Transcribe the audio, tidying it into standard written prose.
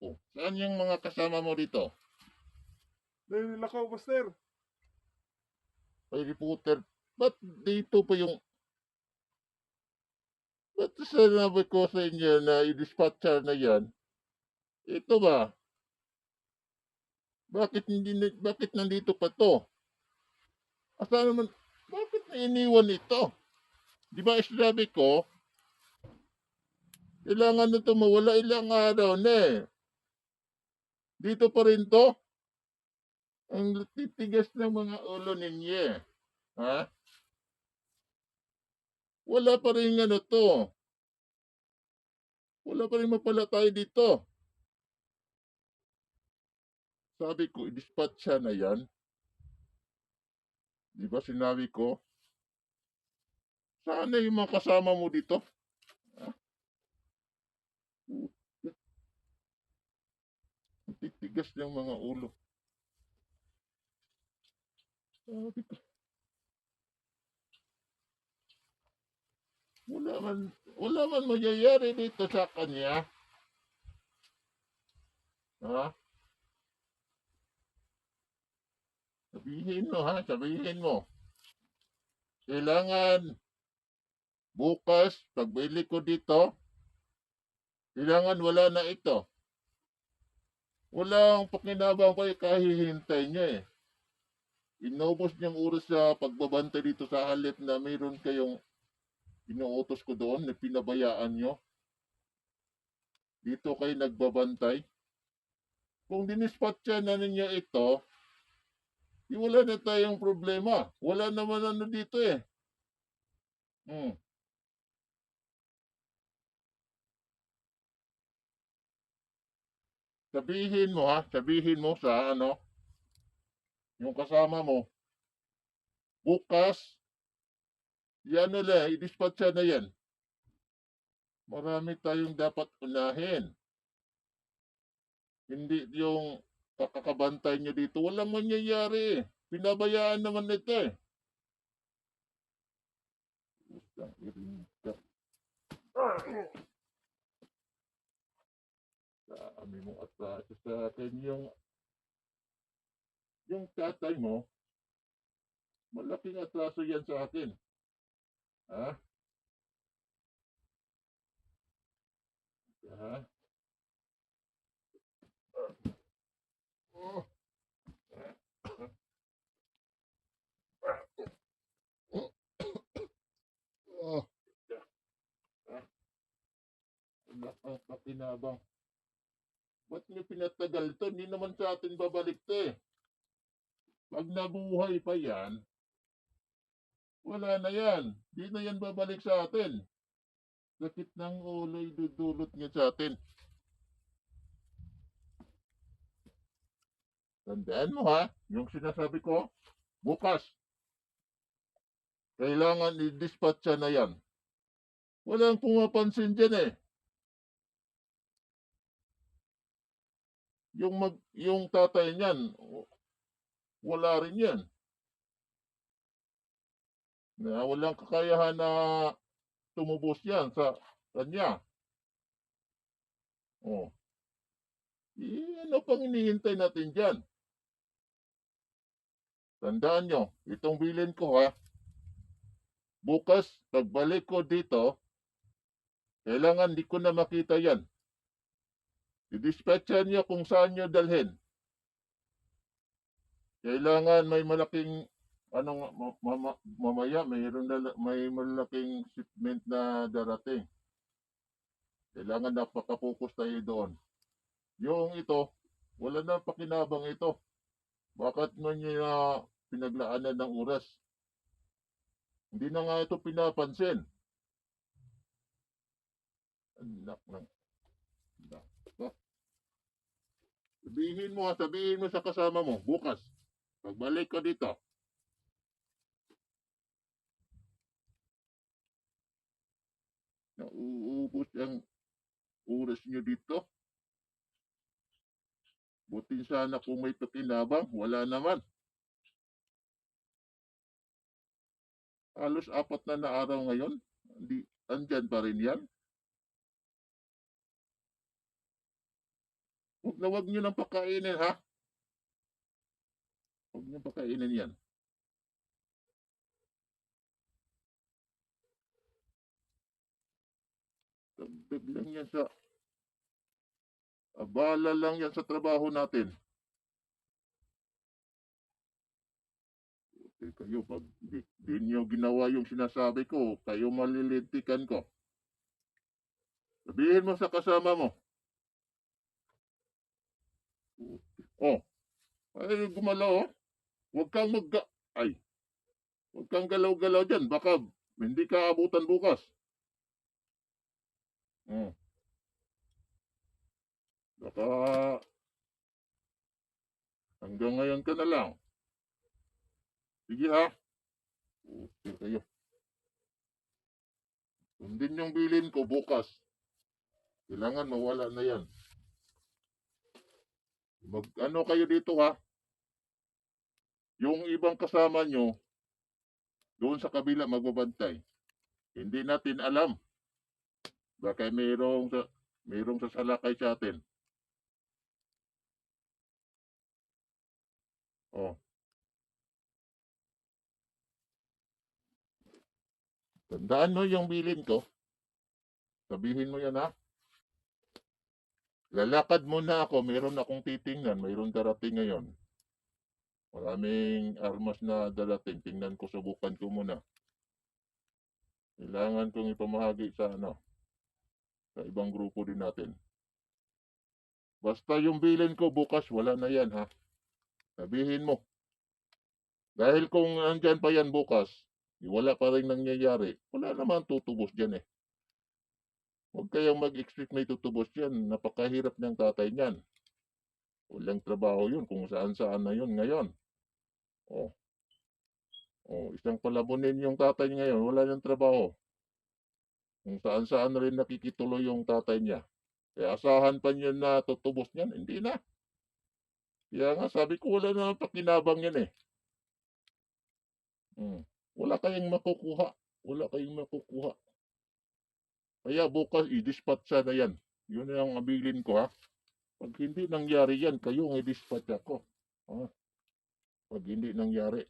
Oh, saan yung mga kasama mo dito? Dahil nilakaw, Master. May reporter. Ba't dito pa yung... Ba't sinabi ko sa inyo na i-dispatcher na yan? Ito ba? Bakit nandito pa to? Asa naman, bakit na iniwan ito? Di ba sinabi ko, kailangan na ito mawala ilang araw na eh. Dito pa rin to? Ang titigas ng mga ulo ninyo eh. Ha? Wala pa rin ano to. Wala pa rin mapala tayo dito. Sabi ko, i-dispatch siya na yan. Di ba sinabi ko? Sana yung mga kasama mo dito? Ha? Ang titigas ng mga ulo. Sabi ko, wala man magyayari dito sa kanya. Ha? Sabihin mo ha, sabihin mo. Kailangan bukas, pagbili ko dito, kailangan wala na ito. Walang pakinabang pa kahihintay niya eh. Inubos niyang oras sa pagbabantay dito sa halip na mayroon kayong inuutos ko doon na pinabayaan niyo. Dito kayo nagbabantay. Kung dinispatcha na ninyo ito, wala na tayong problema. Wala naman ano dito eh. Hmm. Sabihin mo ha, sabihin mo sa ano, yung kasama mo, bukas, yan na lang, i-dispatcha na yan. Marami tayong dapat unahin. Hindi yung kakakabantay nyo dito. Walang mangyayari. Pinabayaan naman ito eh. Dami mong atraso sa akin. Yung tatay mo, malaking atraso yan sa akin. Ha? Ha? Oh. Oh. Ha? Wala kang pakinabang. Ba't niyo pinatagal to? Hindi naman sa atin babalik to eh. Pag nabuhay pa yan, wala na yan. Di na yan babalik sa atin. Sakit ng ulo idudulot niya sa atin. Tandaan mo ha, yung sinasabi ko, bukas, kailangan i-dispatcha na yan. Walang pumapansin dyan eh. Yung tatay niyan, wala rin yan. Na walang kakayahan na tumubos yan sa kanya. Oh. Ano pang hinihintay natin dyan? Tandaan nyo, itong bilin ko ha, bukas, pagbalik ko dito, kailangan di ko na makita yan. I-dispatcha nyo kung saan nyo dalhin. Kailangan may malaking mamaya may malaking shipment na darating. Kailangan napaka-focus tayo doon. Yung ito, wala na pakinabang ito. Bakit man niya pinaglaanan ng oras? Hindi na nga ito pinapansin. Anak ng... Sabihin mo sa kasama mo, bukas, pagbalik ko dito, nauubos ang oras niyo dito. Buti sana kung may pakinabang, wala naman. Halos 4 na araw ngayon, andyan pa rin yan. Huwag nyo nang pakainin, ha? Huwag nyo pakainin yan. Dagdag lang yan sa, abala lang yan sa trabaho natin. Kayo, pag di nyo ginawa yung sinasabi ko, kayo malilintikan ko. Sabihin mo sa kasama mo. Oh, ay gumalaw, oh. Huwag kang ay, huwag kang galaw-galaw dyan. Baka hindi ka abutan bukas. Oh, baka hanggang ngayon ka na lang. Sige, ha? Okay kayo. Sundin yung bilin ko bukas. Kailangan mawala na yan. Ano kayo dito, ha? Yung ibang kasama nyo, doon sa kabila magbabantay. Hindi natin alam. Baka mayroong sasalakay sa atin. Oh, tandaan mo yung bilin ko. Sabihin mo yan, ha? Lalakad muna ako. Mayroon akong titingnan. Mayroon darating ngayon. Maraming armas na darating. Tingnan ko, subukan ko muna. Kailangan kong ipamahagi sa sa ibang grupo din natin. Basta yung bilin ko bukas, wala na yan, ha? Sabihin mo. Dahil kung andyan pa yan bukas, wala pa rin nangyayari, wala naman tutubos dyan, eh. Huwag kayong mag-expect may tutubos yan. Napakahirap ng tatay niyan. Walang trabaho yun kung saan-saan na yun ngayon. Oh, isang palamunin yung tatay niya ngayon, wala nang trabaho. Kung saan-saan na rin nakikituloy yung tatay niya. Kaya asahan pa niya na tutubos niyan, hindi na. Kaya nga sabi ko, wala na pakinabang yan, eh. Wala kayong makukuha. Wala kayong makukuha. Kaya bukas i-dispatch na yan. Yun na ang abilin ko, ha. Pag hindi nangyari yan, kayo ang i-dispatch ako. Ha? Pag hindi nangyari.